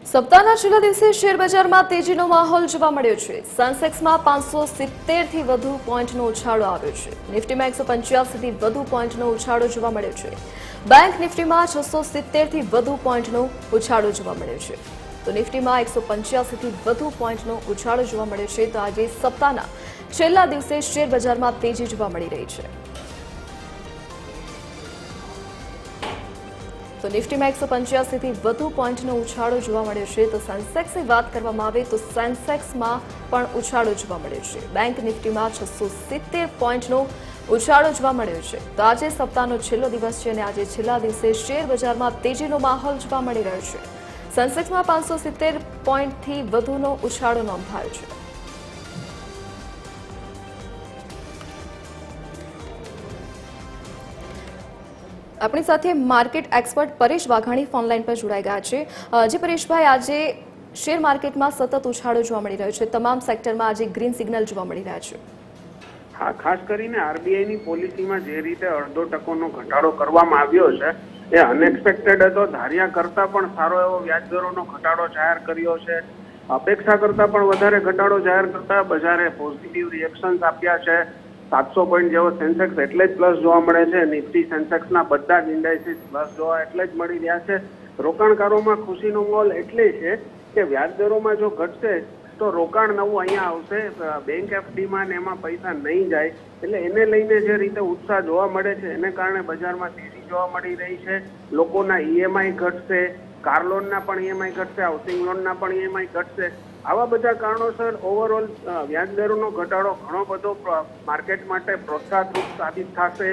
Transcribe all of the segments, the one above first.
સપ્તાહના છેલ્લા દિવસે શેરબજારમાં તેજીનો માહોલ જોવા મળ્યો છે। સેન્સેક્સમાં 570 થી વધુ પોઈન્ટનો ઉછાળો આવ્યો છે। નિફ્ટીમાં 185 થી વધુ પોઈન્ટનો ઉછાળો જોવા મળ્યો છે। બેંક નિફ્ટીમાં 670 થી વધુ પોઈન્ટનો ઉછાળો જોવા મળ્યો છે। તો નિફ્ટીમાં 185 થી વધુ પોઈન્ટનો ઉછાળો જોવા મળ્યો છે। તો આજે સપ્તાહના છેલ્લા દિવસે શેરબજારમાં તેજી જોવા મળી રહી છે। તો નિફ્ટીમાં 185 થી વધુ પોઈન્ટનો ઉછાળો જોવા મળ્યો છે। તો સેન્સેક્સની વાત કરવામાં આવે તો સેન્સેક્સમાં પણ ઉછાળો જોવા મળ્યો છે। બેંક નિફ્ટીમાં 670 પોઈન્ટનો ઉછાળો જોવા મળ્યો છે। તો આજે સપ્તાહનો છેલ્લો દિવસ છે અને આજે છેલ્લા દિવસે શેરબજારમાં તેજીનો માહોલ જોવા મળી રહ્યો છે। સેન્સેક્સમાં 570 પોઈન્ટથી વધુનો ઉછાળો નોંધાયો છે। अपनी साथे market expert Paresh Waghani phone line पर जोड़ाई गया है। जी परेशभाई, आज शेर मार्केट में सतत उछाळो जोवा मळी रह्यो छे। तमाम सेक्टर में आज ग्रीन सिग्नल जोवा मळी रह्या छे। हाँ, खास करीने आरबीआई ની પોલિસીમાં જે રીતે 0.5% ઘટાડો કરવામાં આવ્યો છે એ અનએક્સપેક્ટેડ હતો। ધાર્યા કરતા પણ સારો એવો વ્યાજદરોનો ઘટાડો જાહેર કર્યો છે। અપેક્ષા કરતા પણ વધારે ઘટાડો જાહેર કરતા બજારે પોઝિટિવ રિએક્શન્સ આપ્યા છે। 700 પોઈન્ટ જેવો સેન્સેક્સ એટલે જ પ્લસ જોવા મળે છે। નિફ્ટી સેન્સેક્સના બધા જ ઇન્ડાઇસીસ પ્લસ જોવા એટલે જ મળી રહ્યા છે। રોકાણકારોમાં ખુશીનો માહોલ એટલે છે કે વ્યાજદરોમાં જો ઘટશે તો રોકાણ નવું અહીંયા આવશે। બેંક એફડીમાં ને એમાં પૈસા નહીં જાય એટલે એને લઈને જે રીતે ઉત્સાહ જોવા મળે છે એને કારણે બજારમાં તેજી જોવા મળી રહી છે। લોકોના ઈએમઆઈ ઘટશે, કાર લોનના પણ ઈએમઆઈ ઘટશે, હાઉસિંગ લોનના પણ ઈએમઆઈ ઘટશે। આવા બધા કારણોસર ઓવરઓલ વ્યાજદરોનો ઘટાડો ઘણો બધો માર્કેટ માટે પ્રોત્સાહનરૂપ સાબિત થશે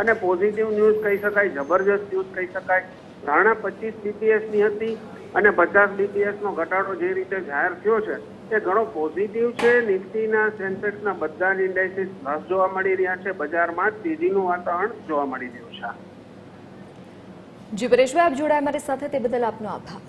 અને પોઝિટિવ ન્યૂઝ કહી શકાય, જબરજસ્ત ન્યૂઝ કહી શકાય। ધારણા 25 બીપીએસની હતી અને 50 બીપીએસનો ઘટાડો જે રીતે જાહેર થયો છે એ ઘણો પોઝિટિવ છે। નિફ્ટીના સેન્સેક્સના બધા જ ઇન્ડાઇસીસ પ્લસ જોવા મળી રહ્યા છે। બજારમાં તેજીનું વાતાવરણ જોવા મળી રહ્યું છે। જી પરેશભાઈ, આપ જોડાયા અમારી સાથે તે બદલ આપનો આભાર।